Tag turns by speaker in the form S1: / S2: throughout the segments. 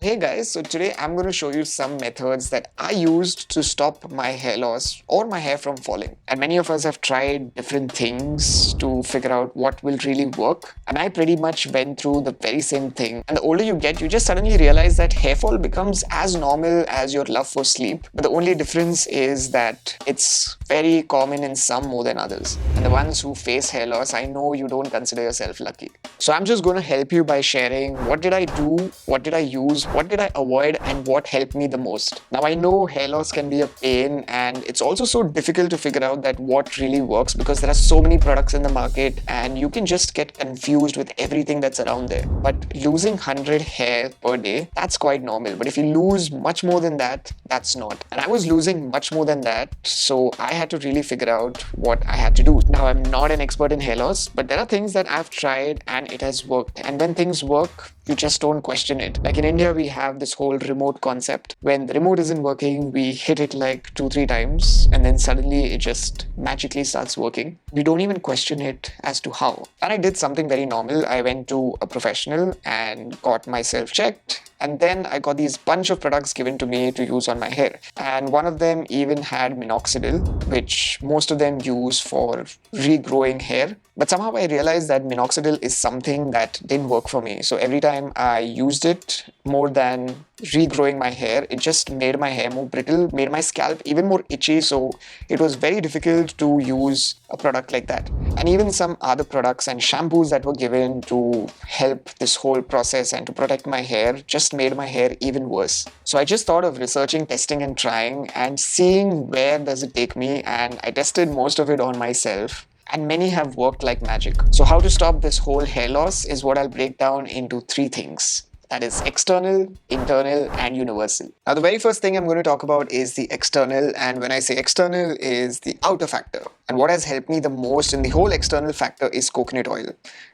S1: Hey guys, so today I'm going to show you some methods that I used to stop my hair loss or my hair from falling. And many of us have tried different things to figure out what will really work. And I pretty much went through the very same thing. And the older you get, you just suddenly realize that hair fall becomes as normal as your love for sleep. But the only difference is that it's very common in some more than others. And the ones who face hair loss, I know you don't consider yourself lucky. So I'm just going to help you by sharing what did I do, what did I use, what did I avoid, and what helped me the most. Now I know hair loss can be a pain, and it's also so difficult to figure out that what really works because there are so many products in the market and you can just get confused with everything that's around there. But losing 100 hair per day, that's quite normal. But if you lose much more than that, that's not. And I was losing much more than that, so I had to really figure out what I had to do. Now I'm not an expert in hair loss, but there are things that I've tried and it has worked. And when things work, you just don't question it. Like in India, we have this whole remote concept. When the remote isn't working, we hit it like 2-3 times, and then suddenly it just magically starts working. We don't even question it as to how. And I did something very normal. I went to a professional and got myself checked. And then I got these bunch of products given to me to use on my hair. And one of them even had minoxidil, which most of them use for regrowing hair. But somehow I realized that minoxidil is something that didn't work for me. So every time I used it more than regrowing my hair, it just made my hair more brittle, made my scalp even more itchy. So it was very difficult to use a product like that. And even some other products and shampoos that were given to help this whole process and to protect my hair just made my hair even worse. So I just thought of researching, testing, and trying and seeing where does it take me. And I tested most of it on myself, and many have worked like magic. So how to stop this whole hair loss is what I'll break down into three things. That is external, internal, and universal. Now, the very first thing I'm going to talk about is the external. And when I say external, is the outer factor. And what has helped me the most in the whole external factor is coconut oil.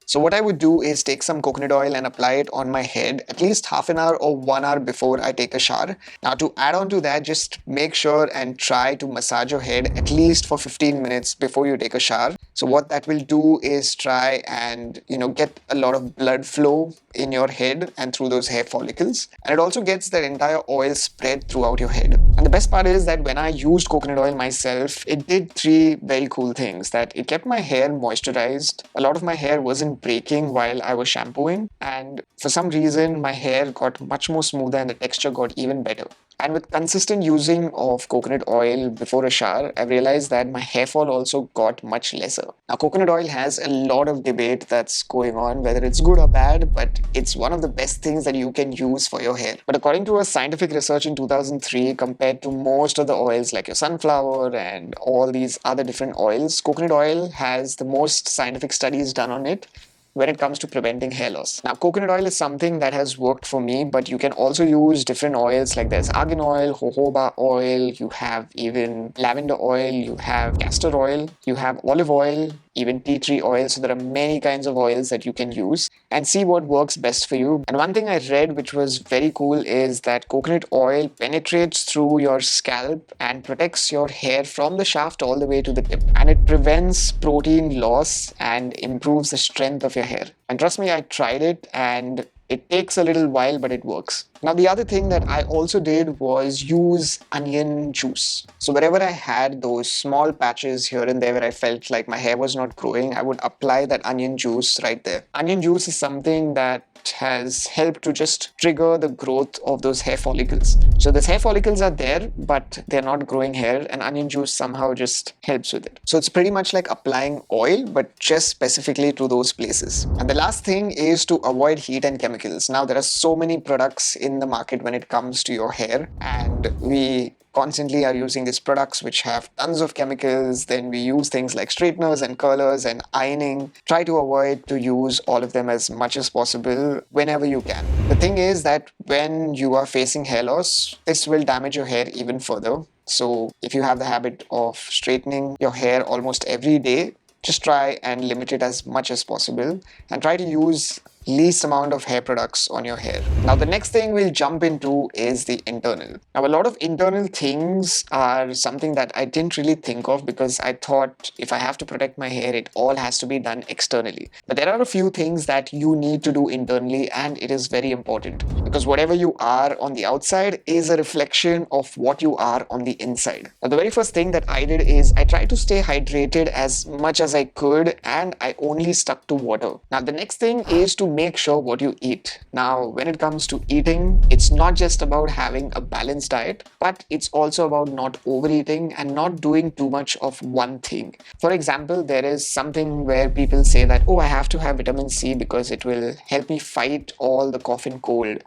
S1: So what I would do is take some coconut oil and apply it on my head at least half an hour or 1 hour before I take a shower. Now to add on to that, just make sure and try to massage your head at least for 15 minutes before you take a shower. So what that will do is try and get a lot of blood flow in your head and through those hair follicles. And it also gets that entire oil spread throughout your head. And the best part is that when I used coconut oil myself, it did three very cool things. That it kept my hair moisturized. A lot of my hair wasn't breaking while I was shampooing, and for some reason my hair got much more smoother and the texture got even better. And with consistent using of coconut oil before a shower, I've realized that my hair fall also got much lesser. Now, coconut oil has a lot of debate that's going on, whether it's good or bad, but it's one of the best things that you can use for your hair. But according to a scientific research in 2003, compared to most of the oils like your sunflower and all these other different oils, coconut oil has the most scientific studies done on it when it comes to preventing hair loss. Now, coconut oil is something that has worked for me, but you can also use different oils like there's argan oil, jojoba oil, you have even lavender oil, you have castor oil, you have olive oil, even tea tree oil. So there are many kinds of oils that you can use and see what works best for you. And one thing I read which was very cool is that coconut oil penetrates through your scalp and protects your hair from the shaft all the way to the tip. And it prevents protein loss and improves the strength of your hair. And trust me, I tried it and it takes a little while, but it works. Now, the other thing that I also did was use onion juice. So wherever I had those small patches here and there where I felt like my hair was not growing, I would apply that onion juice right there. Onion juice is something that has helped to just trigger the growth of those hair follicles. So those hair follicles are there, but they're not growing hair, and onion juice somehow just helps with it. So it's pretty much like applying oil, but just specifically to those places. And the last thing is to avoid heat and chemicals. Now, there are so many products in the market when it comes to your hair, and we constantly are using these products which have tons of chemicals. Then we use things like straighteners and curlers and ironing. Try to avoid to use all of them as much as possible whenever you can. The thing is that when you are facing hair loss, this will damage your hair even further. So if you have the habit of straightening your hair almost every day, just try and limit it as much as possible and try to use least amount of hair products on your hair. Now, the next thing we'll jump into is the internal. Now, a lot of internal things are something that I didn't really think of because I thought if I have to protect my hair, it all has to be done externally. But there are a few things that you need to do internally, and it is very important because whatever you are on the outside is a reflection of what you are on the inside. Now, the very first thing that I did is I tried to stay hydrated as much as I could, and I only stuck to water. Now, the next thing is to make sure what you eat. Now, when it comes to eating, it's not just about having a balanced diet, but it's also about not overeating and not doing too much of one thing. For example, there is something where people say that, oh, I have to have vitamin C because it will help me fight all the cough and cold.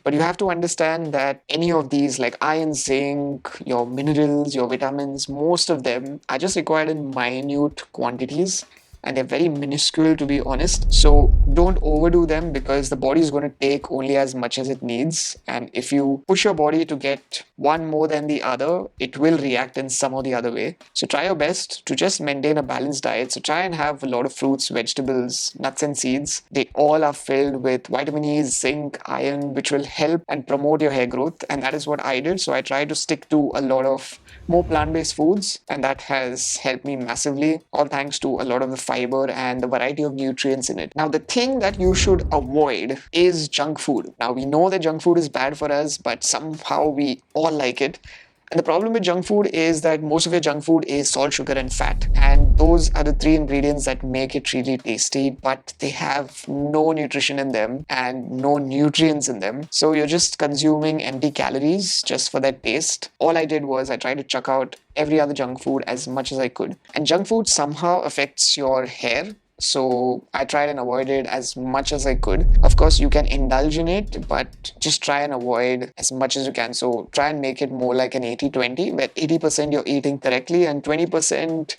S1: But you have to understand that any of these, like iron, zinc, your minerals, your vitamins, most of them are just required in minute quantities, and they're very minuscule, to be honest. So don't overdo them because the body is going to take only as much as it needs. And if you push your body to get one more than the other, it will react in some or the other way. So try your best to just maintain a balanced diet. So try and have a lot of fruits, vegetables, nuts and seeds. They all are filled with vitamin E, zinc, iron, which will help and promote your hair growth. And that is what I did. So I try to stick to a lot of more plant-based foods, and that has helped me massively, all thanks to a lot of the fiber and the variety of nutrients in it. Now, the thing that you should avoid is junk food. Now, we know that junk food is bad for us, but somehow we all like it. And the problem with junk food is that most of your junk food is salt, sugar, and fat. And those are the three ingredients that make it really tasty, but they have no nutrition in them and no nutrients in them. So you're just consuming empty calories just for that taste. All I did was I tried to chuck out every other junk food as much as I could. And junk food somehow affects your hair. So I tried and avoided as much as I could. Of course, you can indulge in it, but just try and avoid as much as you can. So try and make it more like an 80-20, where 80% you're eating correctly and 20%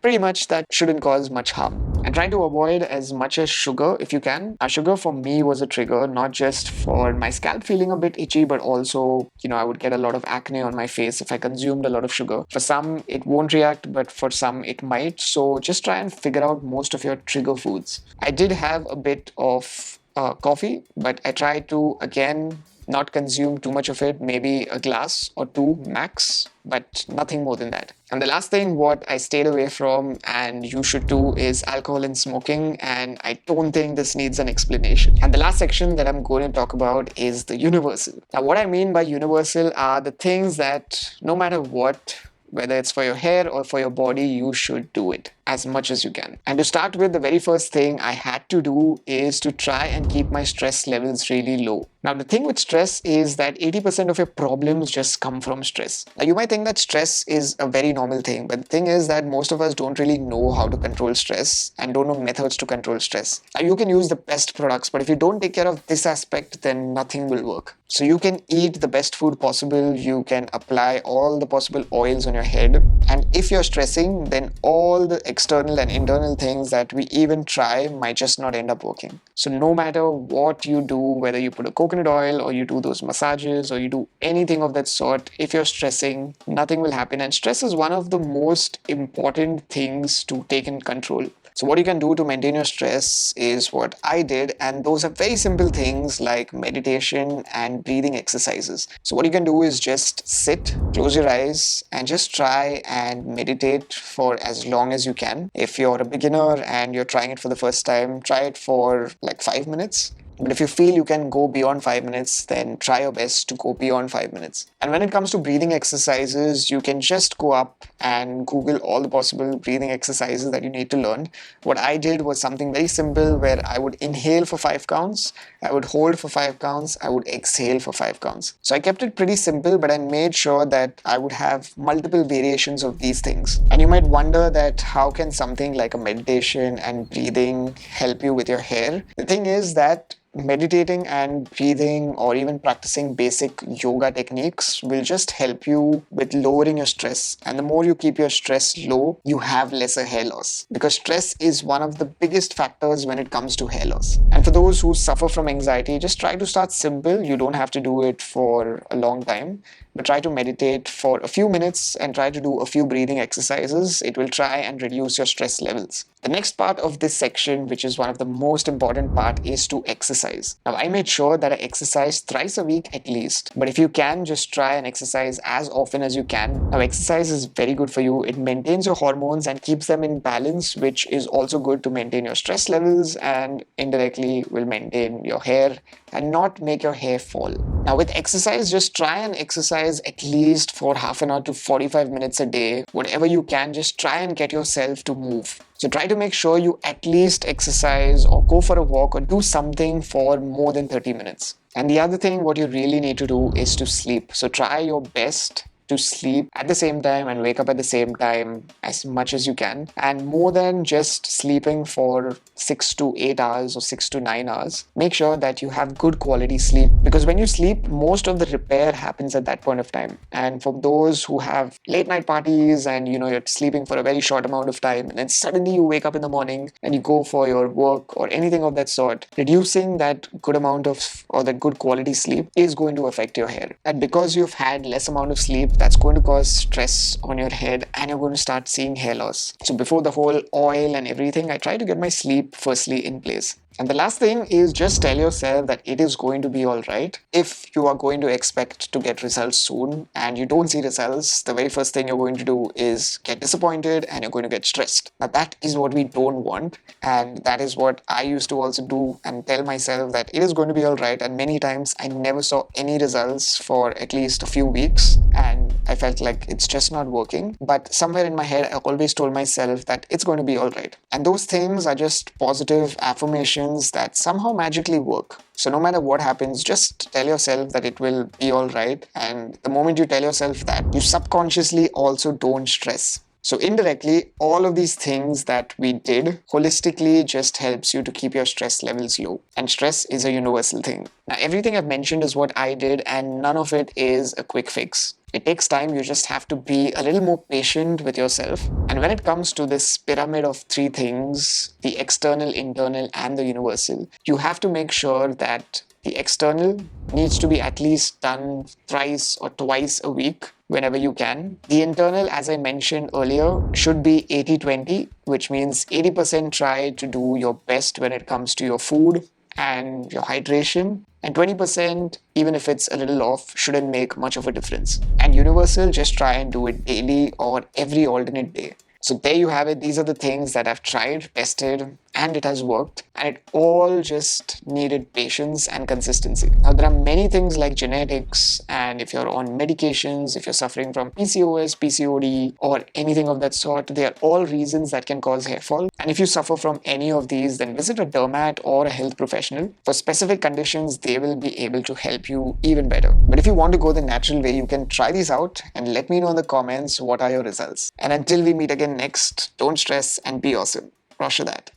S1: pretty much that shouldn't cause much harm. And try to avoid as much as sugar if you can. Sugar for me was a trigger, not just for my scalp feeling a bit itchy, but also, I would get a lot of acne on my face if I consumed a lot of sugar. For some, it won't react, but for some, it might. So just try and figure out most of your trigger foods. I did have a bit of coffee, but I tried to, again, not consume too much of it, maybe a glass or two max, but nothing more than that. And the last thing what I stayed away from, and you should too, is alcohol and smoking, and I don't think this needs an explanation. And the last section that I'm going to talk about is the universal. Now, what I mean by universal are the things that no matter what, whether it's for your hair or for your body, you should do it as much as you can. And to start with, the very first thing I had to do is to try and keep my stress levels really low. Now, the thing with stress is that 80% of your problems just come from stress. Now, you might think that stress is a very normal thing, but the thing is that most of us don't really know how to control stress and don't know methods to control stress. Now, you can use the best products, but if you don't take care of this aspect, then nothing will work. So you can eat the best food possible, you can apply all the possible oils on your head, and if you're stressing, then all the external and internal things that we even try might just not end up working. So no matter what you do, whether you put a coconut oil or you do those massages or you do anything of that sort, if you're stressing, nothing will happen. And stress is one of the most important things to take in control. So what you can do to maintain your stress is what I did, and those are very simple things like meditation and breathing exercises. So what you can do is just sit, close your eyes, and just try and meditate for as long as you can. If you're a beginner and you're trying it for the first time, try it for like 5 minutes. But if you feel you can go beyond 5 minutes, then try your best to go beyond 5 minutes. And when it comes to breathing exercises, you can just go up and Google all the possible breathing exercises that you need to learn. What I did was something very simple where I would inhale for 5 counts, I would hold for 5 counts, I would exhale for 5 counts. So I kept it pretty simple, but I made sure that I would have multiple variations of these things. And you might wonder that how can something like a meditation and breathing help you with your hair? The thing is that meditating and breathing or even practicing basic yoga techniques will just help you with lowering your stress. And the more you keep your stress low, you have lesser hair loss, because stress is one of the biggest factors when it comes to hair loss. And for those who suffer from anxiety, just try to start simple. You don't have to do it for a long time, but try to meditate for a few minutes and try to do a few breathing exercises. It will try and reduce your stress levels. The next part of this section, which is one of the most important part, is to exercise. Now, I made sure that I exercise thrice a week at least, but if you can, just try and exercise as often as you can. Now, exercise is very good for you. It maintains your hormones and keeps them in balance, which is also good to maintain your stress levels and indirectly will maintain your hair and not make your hair fall. Now, with exercise, just try and exercise at least for half an hour to 45 minutes a day. Whatever you can, just try and get yourself to move. So try to make sure you at least exercise or go for a walk or do something for more than 30 minutes. And the other thing, what you really need to do is to sleep. So try your best to sleep at the same time and wake up at the same time as much as you can. And more than just sleeping for 6 to 8 hours or 6 to 9 hours, make sure that you have good quality sleep, because when you sleep, most of the repair happens at that point of time. And for those who have late night parties and you're sleeping for a very short amount of time and then suddenly you wake up in the morning and you go for your work or anything of that sort, reducing that good amount of or that good quality sleep is going to affect your hair. And because you've had less amount of sleep, that's going to cause stress on your head and you're going to start seeing hair loss. So before the whole oil and everything, I try to get my sleep firstly in place. And the last thing is just tell yourself that it is going to be all right. If you are going to expect to get results soon and you don't see results, the very first thing you're going to do is get disappointed and you're going to get stressed. Now that is what we don't want, and that is what I used to also do and tell myself that it is going to be all right. And many times I never saw any results for at least a few weeks and I felt like it's just not working. But somewhere in my head, I always told myself that it's going to be all right. And those things are just positive affirmations that somehow magically work. So no matter what happens, just tell yourself that it will be all right. And the moment you tell yourself that, you subconsciously also don't stress. So indirectly, all of these things that we did holistically just helps you to keep your stress levels low. And stress is a universal thing. Now, everything I've mentioned is what I did, and none of it is a quick fix. It takes time. You just have to be a little more patient with yourself. And when it comes to this pyramid of three things, the external, internal, and the universal, you have to make sure that the external needs to be at least done thrice or twice a week whenever you can. The internal, as I mentioned earlier, should be 80-20, which means 80% try to do your best when it comes to your food and your hydration, and 20%, even if it's a little off, shouldn't make much of a difference. And universal, just try and do it daily or every alternate day. So there you have it. These are the things that I've tried, tested, and it has worked. And it all just needed patience and consistency. Now, there are many things like genetics, and if you're on medications, if you're suffering from PCOS, PCOD, or anything of that sort, they are all reasons that can cause hair fall. And if you suffer from any of these, then visit a dermat or a health professional. For specific conditions, they will be able to help you even better. But if you want to go the natural way, you can try these out and let me know in the comments what are your results. And until we meet again next, don't stress and be awesome. Rocher that.